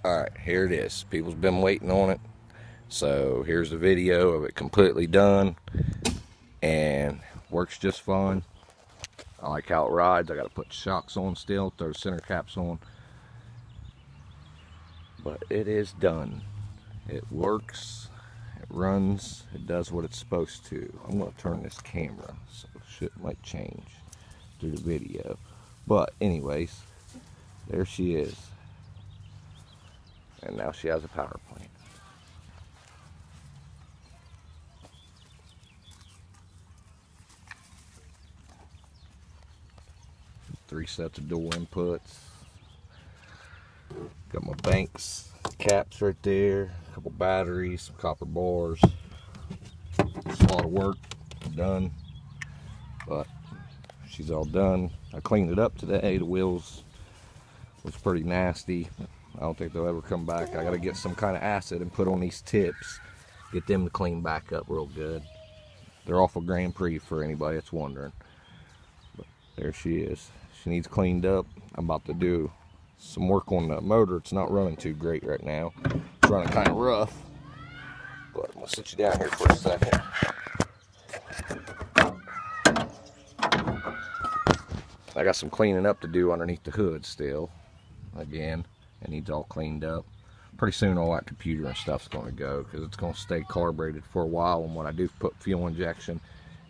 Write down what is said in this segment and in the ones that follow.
Alright, here it is. People's been waiting on it. So here's the video of it completely done. And works just fine. I like how it rides. I gotta put shocks on still, throw the center caps on. But it is done. It works, it runs, it does what it's supposed to. I'm gonna turn this camera so shit might change through the video. But anyways, there she is. And now she has a power plant. Three sets of door inputs. Got my banks, caps right there, a couple batteries, some copper bars. It's a lot of work, done. But she's all done. I cleaned it up today. The wheels was pretty nasty. I don't think they'll ever come back. I gotta get some kind of acid and put on these tips. Get them to clean back up real good. They're off of Grand Prix for anybody that's wondering. But there she is. She needs cleaned up. I'm about to do some work on the motor. It's not running too great right now. It's running kind of rough. But I'm gonna sit you down here for a second. I got some cleaning up to do underneath the hood still. Again. It needs all cleaned up. Pretty soon all that computer and stuff's going to go because it's going to stay carbureted for a while. And when I do put fuel injection,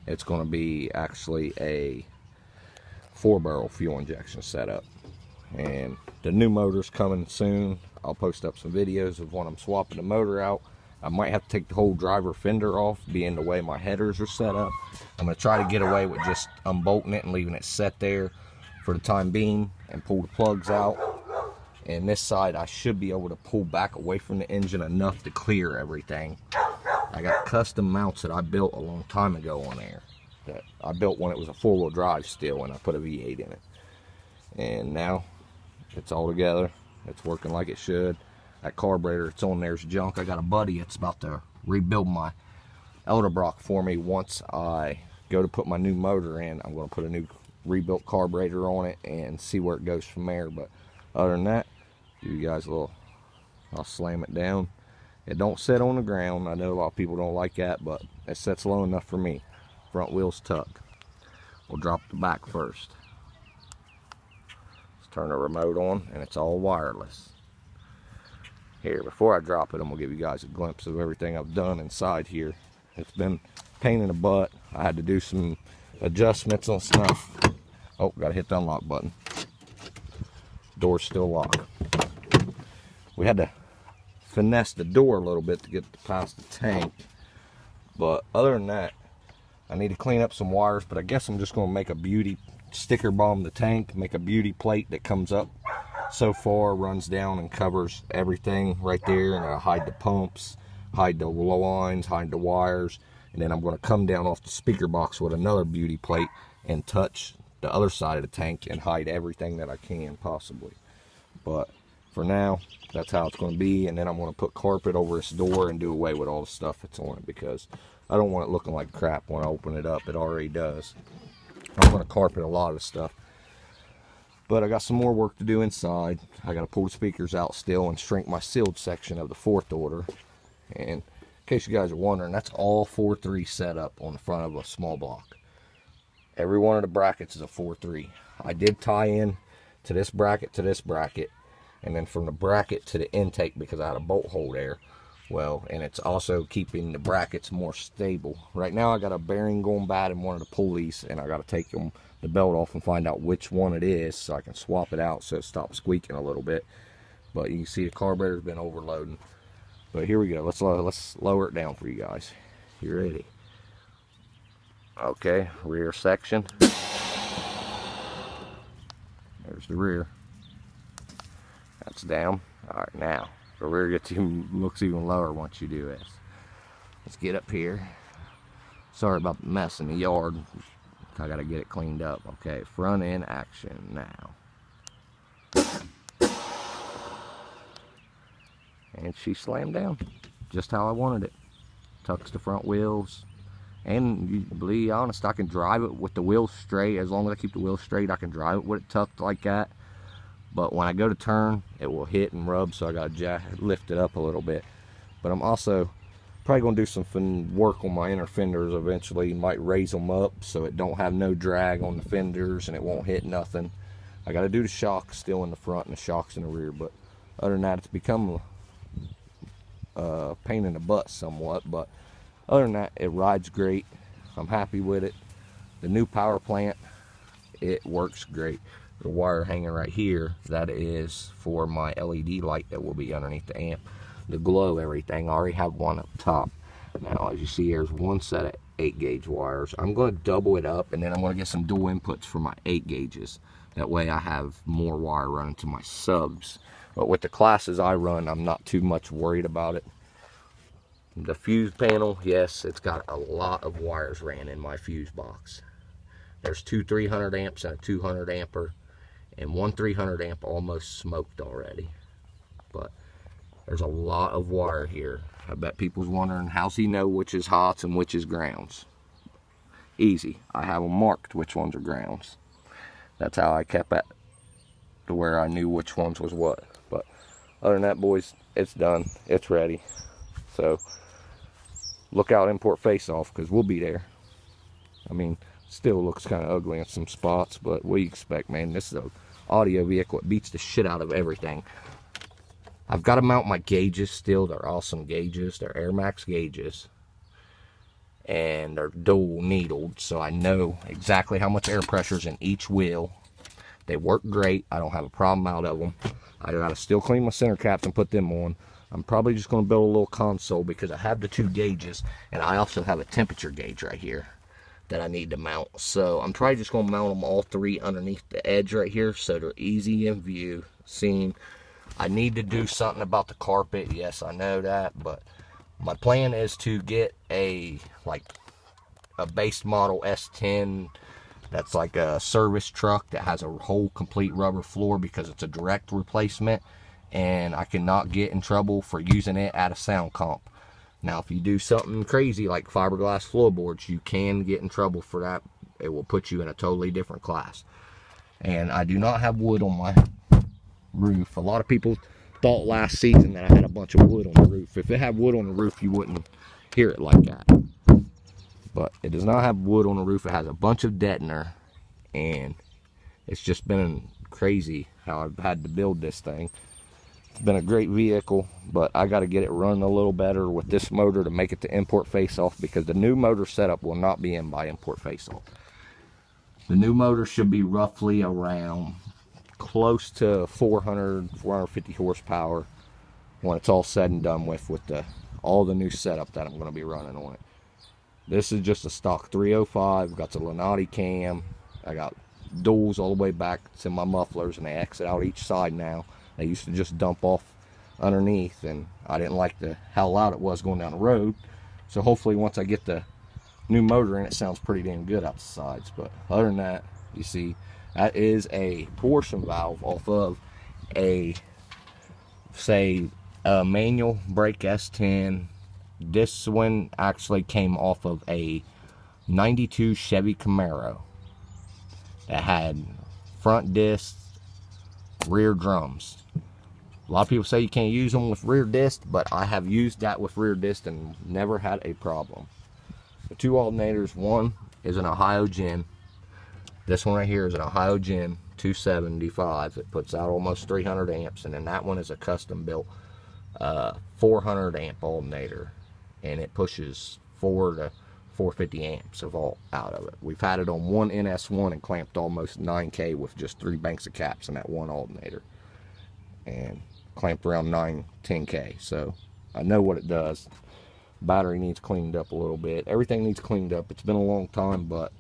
it's going to be actually a 4-barrel fuel injection setup. And the new motor's coming soon. I'll post up some videos of when I'm swapping the motor out. I might have to take the whole driver fender off, being the way my headers are set up. I'm going to try to get away with just unbolting it and leaving it set there for the time being and pull the plugs out. And this side I should be able to pull back away from the engine enough to clear everything. I got custom mounts that I built a long time ago on there. That I built when it was a 4-wheel drive still, and I put a V8 in it. And now it's all together. It's working like it should. That carburetor that's on there is junk. I got a buddy that's about to rebuild my Elderbrock for me. Once I go to put my new motor in, I'm going to put a new rebuilt carburetor on it and see where it goes from there. But other than that, give you guys a little, I'll slam it down. It don't sit on the ground. I know a lot of people don't like that, but it sits low enough for me. Front wheels tuck. We'll drop the back first. Let's turn the remote on, and it's all wireless. Here, before I drop it, I'm going to give you guys a glimpse of everything I've done inside here. It's been a pain in the butt. I had to do some adjustments on stuff. Oh, got to hit the unlock button. Door's still locked. We had to finesse the door a little bit to get past the tank. But other than that, I need to clean up some wires. But I guess I'm just going to make a beauty sticker bomb the tank. Make a beauty plate that comes up so far, runs down and covers everything right there. And I'll hide the pumps, hide the lines, hide the wires. And then I'm going to come down off the speaker box with another beauty plate and touch the other side of the tank and hide everything that I can possibly. But for now, that's how it's going to be. And then I'm going to put carpet over this door and do away with all the stuff that's on it, because I don't want it looking like crap when I open it up. It already does. I'm going to carpet a lot of stuff. But I got some more work to do inside. I got to pull the speakers out still and shrink my sealed section of the 4th order. And in case you guys are wondering, that's all 4.3 set up on the front of a small block. Every one of the brackets is a 4.3. I did tie in to this bracket, and then from the bracket to the intake, because I had a bolt hole there. Well, and it's also keeping the brackets more stable. Right now I got a bearing going bad in one of the pulleys, and I got to take the belt off and find out which one it is so I can swap it out so it stops squeaking a little bit. But you can see the carburetor's been overloading. But here we go. Let's lower it down for you guys. You ready? Okay, rear section. There's the rear. That's down. Alright, now the rear looks even lower once you do this. Let's get up here. Sorry about the mess in the yard. I gotta get it cleaned up. Okay, front end action now. And she slammed down just how I wanted it. Tucks the front wheels. And to be honest, I can drive it with the wheels straight. As long as I keep the wheels straight, I can drive it with it tucked like that. but when I go to turn, it will hit and rub, so I got to lift it up a little bit. But I'm also probably going to do some work on my inner fenders eventually. Might raise them up so it don't have no drag on the fenders and it won't hit nothing. I got to do the shocks still in the front and the shocks in the rear, but other than that, it's become a pain in the butt somewhat. But other than that, it rides great. I'm happy with it. The new power plant, it works great. The wire hanging right here, that is for my LED light that will be underneath the amp to glow everything. I already have one up top. Now, as you see, here's one set of 8 gauge wires. I'm going to double it up, and then I'm going to get some dual inputs for my 8 gauges. That way I have more wire running to my subs. But with the classes I run, I'm not too much worried about it. The fuse panel, yes, it's got a lot of wires ran in my fuse box. There's 2 300 amps and a 200 amper, and one 300 amp almost smoked already. But there's a lot of wire here. I bet people's wondering, how's he know which is hots and which is grounds? Easy. I have them marked which ones are grounds. That's how I kept it to where I knew which ones was what. But other than that, boys, it's done. It's ready. So look out import face off, because we'll be there. I mean, still looks kind of ugly in some spots, but what do you expect, man? This is an audio vehicle. It beats the shit out of everything. I've got to mount my gauges still. They're awesome gauges. They're Air Max gauges. And they're dual needled, so I know exactly how much air pressure is in each wheel. They work great. I don't have a problem out of them. I gotta still clean my center caps and put them on. I'm probably just gonna build a little console because I have the 2 gauges, and I also have a temperature gauge right here that I need to mount. So I'm probably just gonna mount them all 3 underneath the edge right here, so they're easy in view, seen. I need to do something about the carpet. Yes, I know that, but my plan is to get a base model S10 that's like a service truck that has a whole complete rubber floor, because it's a direct replacement and I cannot get in trouble for using it at a sound comp. Now, if you do something crazy like fiberglass floorboards, you can get in trouble for that. It will put you in a totally different class. And I do not have wood on my roof. A lot of people thought last season that I had a bunch of wood on the roof. If it had wood on the roof, you wouldn't hear it like that. But it does not have wood on the roof. It has a bunch of deadener, and it's just been crazy how I've had to build this thing. It's been a great vehicle, but I got to get it running a little better with this motor to make it to import face-off, because the new motor setup will not be in by import face-off. The new motor should be roughly around close to 450 horsepower when it's all said and done with all the new setup that I'm going to be running on it. This is just a stock 305. Got the Lenati cam. I got duals all the way back to my mufflers, and they exit out each side now. They used to just dump off underneath, and I didn't like how loud it was going down the road. So hopefully once I get the new motor in, it sounds pretty damn good out the sides. But other than that, you see, that is a portion valve off of a, say, a manual brake S10. This one actually came off of a 92 Chevy Camaro that had front discs, rear drums. A lot of people say you can't use them with rear disc, but I have used that with rear disc and never had a problem. The 2 alternators, one is an Ohio Gin. This one right here is an Ohio Gin 275. It puts out almost 300 amps, and then that one is a custom built 400 amp alternator, and it pushes 4 to 450 amps of alt out of it. We've had it on one NS1 and clamped almost 9K with just 3 banks of caps in that one alternator, and clamped around 10K. So I know what it does. Battery needs cleaned up a little bit. Everything needs cleaned up. It's been a long time, but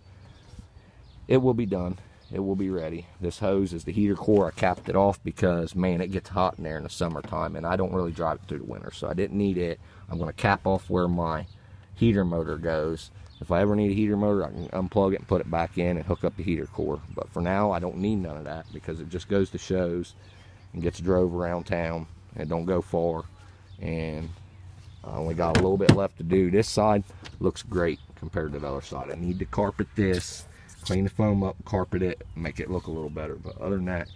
it will be done. It will be ready. This hose is the heater core. I capped it off because, man, it gets hot in there in the summertime, and I don't really drive it through the winter, so I didn't need it. I'm going to cap off where my heater motor goes. If I ever need a heater motor, I can unplug it and put it back in and hook up the heater core. But for now, I don't need none of that, because it just goes to shows and gets drove around town. It don't go far, and I only got a little bit left to do. This side looks great compared to the other side. I need to carpet this, clean the foam up, carpet it, make it look a little better. But other than that,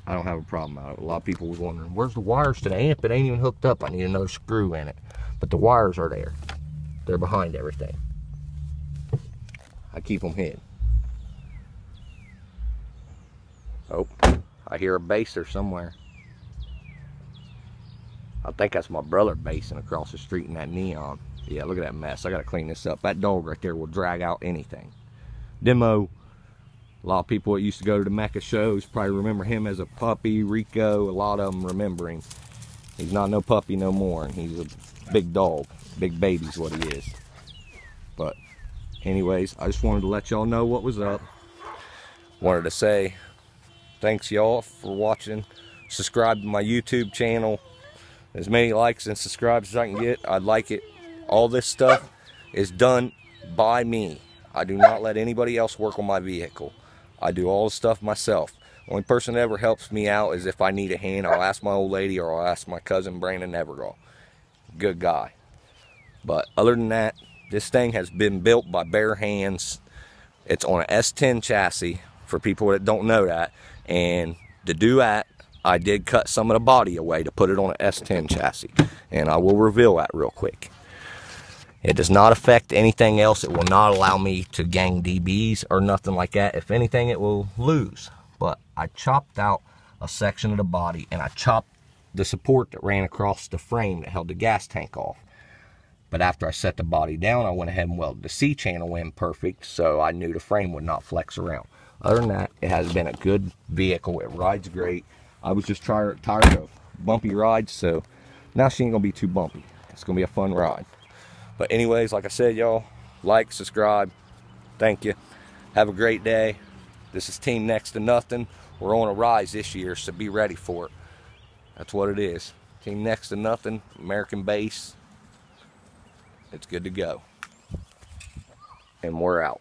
I don't have a problem out of it. A lot of people were wondering, where's the wires to the amp? It ain't even hooked up. I need another screw in it. But the wires are there. They're behind everything. I keep them hid. Oh, I hear a baser somewhere. I think that's my brother basing across the street in that neon. Yeah, look at that mess. I gotta clean this up. That dog right there will drag out anything. Demo. A lot of people that used to go to the Mecca shows probably remember him as a puppy. Rico, a lot of them remember him. He's not no puppy no more, and he's a big dog. Big baby's what he is. But anyways, I just wanted to let y'all know what was up. Wanted to say thanks y'all for watching. Subscribe to my YouTube channel. As many likes and subscribes as I can get, I'd like it. All this stuff is done by me. I do not let anybody else work on my vehicle. I do all the stuff myself. Only person that ever helps me out is if I need a hand. I'll ask my old lady, or I'll ask my cousin Brandon Evergall. Good guy. But other than that, this thing has been built by bare hands. It's on an S10 chassis, for people that don't know that. And to do that, I did cut some of the body away to put it on an S10 chassis. And I will reveal that real quick. It does not affect anything else. It will not allow me to gang DBs or nothing like that. If anything, it will lose. But I chopped out a section of the body, and I chopped the support that ran across the frame that held the gas tank off. But after I set the body down, I went ahead and welded the C-channel in perfect, so I knew the frame would not flex around. Other than that, it has been a good vehicle. It rides great. I was just tired of bumpy rides, so now she ain't gonna be too bumpy. It's gonna be a fun ride. But anyways, like I said, y'all, like, subscribe. Thank you. Have a great day. This is Team Next to Nothing. We're on a rise this year, so be ready for it. That's what it is. Team Next to Nothing, American base. It's good to go. And we're out.